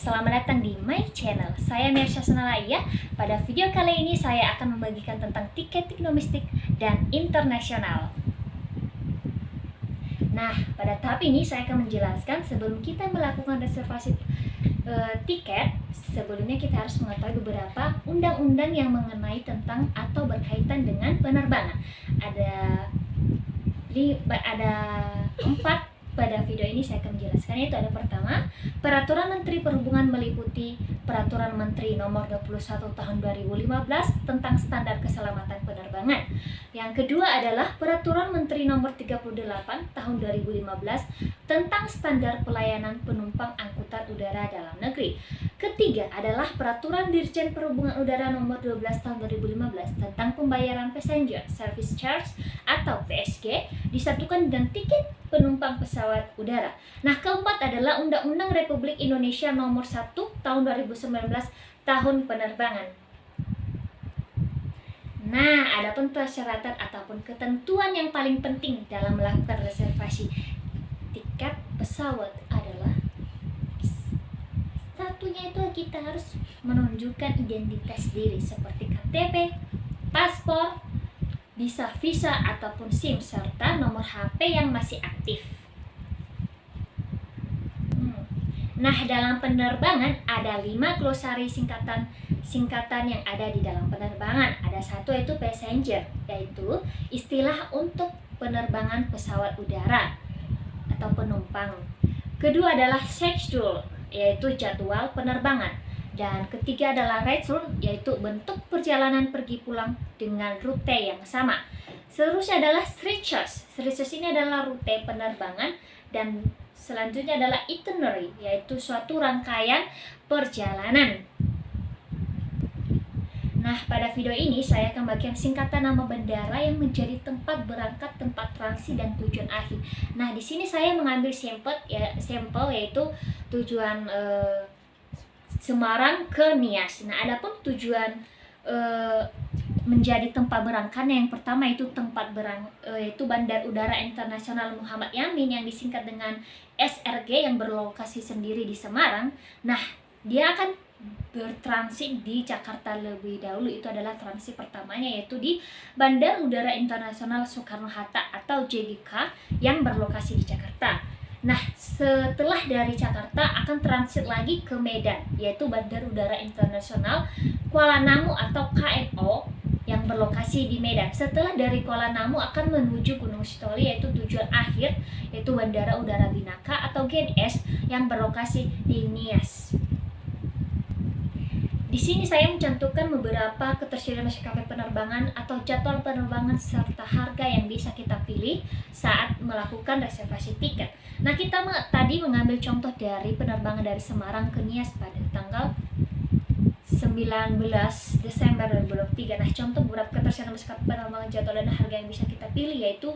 Selamat datang di my channel. Saya Mersha Senalaya. Pada video kali ini saya akan membagikan tentang tiket domestik dan internasional. Nah, pada tahap ini saya akan menjelaskan sebelum kita melakukan reservasi tiket, sebelumnya kita harus mengetahui beberapa undang-undang yang mengenai tentang atau berkaitan dengan penerbangan. Ada 4 pada video ini saya akan menjelaskan, yaitu ada pertama, Peraturan Menteri Perhubungan meliputi Peraturan Menteri Nomor 21 Tahun 2015 tentang standar keselamatan penerbangan. Yang kedua adalah Peraturan Menteri Nomor 38 Tahun 2015 tentang standar pelayanan penumpang angkutan udara dalam negeri. Ketiga adalah Peraturan Dirjen Perhubungan Udara Nomor 12 Tahun 2015 tentang pembayaran passenger service charge atau PSG disatukan dengan tiket penumpang pesawat udara. Nah, keempat adalah Undang-Undang Republik Indonesia Nomor 1 Tahun 2019 Tahun Penerbangan. Nah, adapun persyaratan ataupun ketentuan yang paling penting dalam melakukan reservasi tiket pesawat adalah satunya itu kita harus menunjukkan identitas diri seperti KTP, paspor, visa ataupun SIM serta nomor HP yang masih aktif. Nah, dalam penerbangan ada 5 glosari singkatan yang ada di dalam penerbangan. Ada satu yaitu passenger, yaitu istilah untuk penerbangan pesawat udara atau penumpang. Kedua adalah schedule, yaitu jadwal penerbangan. Dan ketiga adalah route, yaitu bentuk perjalanan pergi pulang dengan rute yang sama. Seterusnya adalah streetches. Streetches ini adalah rute penerbangan, dan selanjutnya adalah itinerary, yaitu suatu rangkaian perjalanan. Nah, pada video ini saya akan bagikan singkatan nama bandara yang menjadi tempat berangkat, tempat transit, dan tujuan akhir. Nah, di sini saya mengambil sampel yaitu tujuan Semarang ke Nias. Nah, adapun tujuan menjadi tempat berangkatnya yang pertama itu yaitu Bandar Udara Internasional Muhammad Yamin yang disingkat dengan SRG yang berlokasi sendiri di Semarang. Nah, dia akan bertransit di Jakarta lebih dahulu. Itu adalah transit pertamanya, yaitu di Bandar Udara Internasional Soekarno-Hatta atau JGK yang berlokasi di Jakarta. Nah, setelah dari Jakarta akan transit lagi ke Medan, yaitu Bandar Udara Internasional Kuala Namu atau KNO yang berlokasi di Medan. Setelah dari Kuala Namu akan menuju Gunung Sitoli, yaitu tujuan akhir, yaitu Bandara Udara Binaka atau GNS yang berlokasi di Nias. Di sini saya mencantumkan beberapa ketersediaan maskapai penerbangan atau jadwal penerbangan serta harga yang bisa kita pilih saat melakukan reservasi tiket. Nah, kita tadi mengambil contoh dari penerbangan dari Semarang ke Nias pada tanggal 19 Desember 2023. Nah, contoh beberapa ketersediaan maskapai penerbangan jadwal dan harga yang bisa kita pilih, yaitu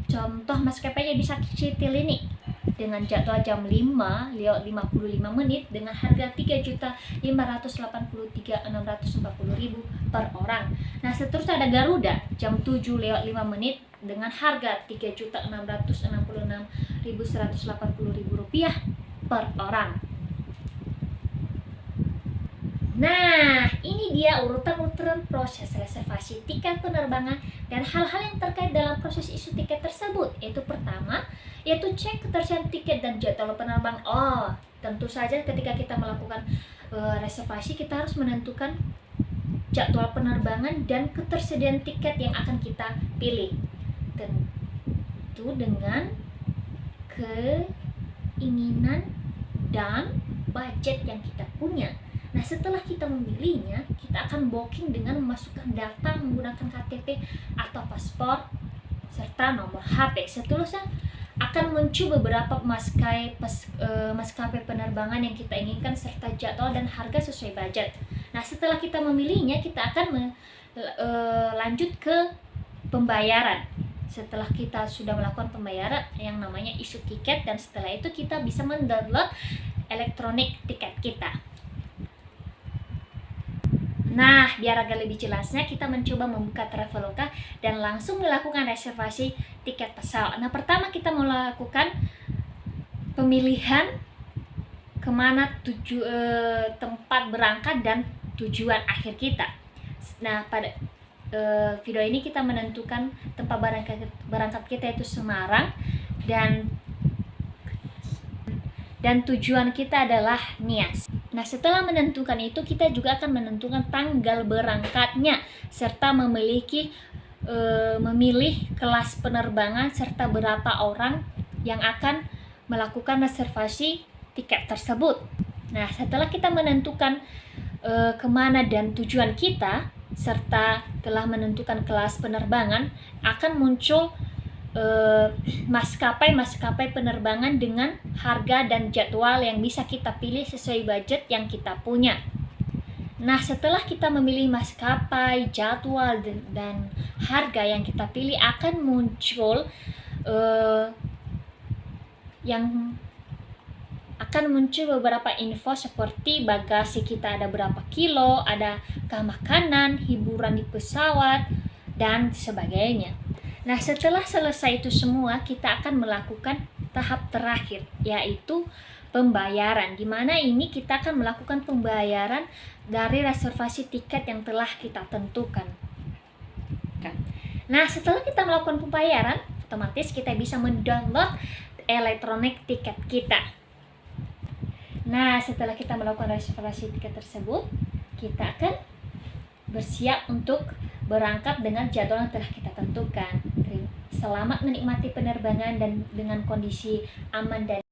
contoh maskapainya bisa City ini dengan jadwal jam 5 lewat 55 menit dengan harga 3.583.640.000 per orang. Nah, seterusnya ada Garuda jam 7 lewat 5 menit dengan harga 3.666.180.000 rupiah per orang. Nah, ini dia urutan-urutan proses reservasi tiket penerbangan dan hal-hal yang terkait dalam proses isu tiket tersebut. Yaitu pertama, yaitu cek ketersediaan tiket dan jadwal penerbangan. Tentu saja ketika kita melakukan reservasi, kita harus menentukan jadwal penerbangan dan ketersediaan tiket yang akan kita pilih. Tentu dengan keinginan dan budget yang kita punya. Nah, setelah kita memilihnya, kita akan booking dengan memasukkan data menggunakan KTP atau paspor serta nomor HP. Seterusnya akan muncul beberapa maskapai penerbangan yang kita inginkan serta jadwal dan harga sesuai budget. Nah, setelah kita memilihnya, kita akan lanjut ke pembayaran. Setelah kita sudah melakukan pembayaran yang namanya isu tiket, dan setelah itu kita bisa mendownload elektronik tiket kita. Nah, biar agak lebih jelasnya, kita mencoba membuka Traveloka dan langsung melakukan reservasi tiket pesawat. Nah, pertama kita melakukan pemilihan kemana tempat berangkat dan tujuan akhir kita. Nah, pada video ini kita menentukan tempat berangkat kita itu Semarang, dan tujuan kita adalah Nias. Nah, setelah menentukan itu, kita juga akan menentukan tanggal berangkatnya serta memilih kelas penerbangan serta berapa orang yang akan melakukan reservasi tiket tersebut. Nah, setelah kita menentukan kemana dan tujuan kita serta telah menentukan kelas penerbangan, akan muncul maskapai penerbangan dengan harga dan jadwal yang bisa kita pilih sesuai budget yang kita punya. Nah, setelah kita memilih maskapai, jadwal, dan harga yang kita pilih, akan muncul beberapa info seperti bagasi kita ada berapa kilo, adakah makanan, hiburan di pesawat, dan sebagainya. Nah, setelah selesai itu semua, kita akan melakukan tahap terakhir, yaitu pembayaran, di mana ini kita akan melakukan pembayaran dari reservasi tiket yang telah kita tentukan. Nah, setelah kita melakukan pembayaran, otomatis kita bisa mendownload elektronik tiket kita. Nah, setelah kita melakukan reservasi tiket tersebut, kita akan bersiap untuk berangkat dengan jadwal yang telah kita tentukan. Selamat menikmati penerbangan dan dengan kondisi aman dan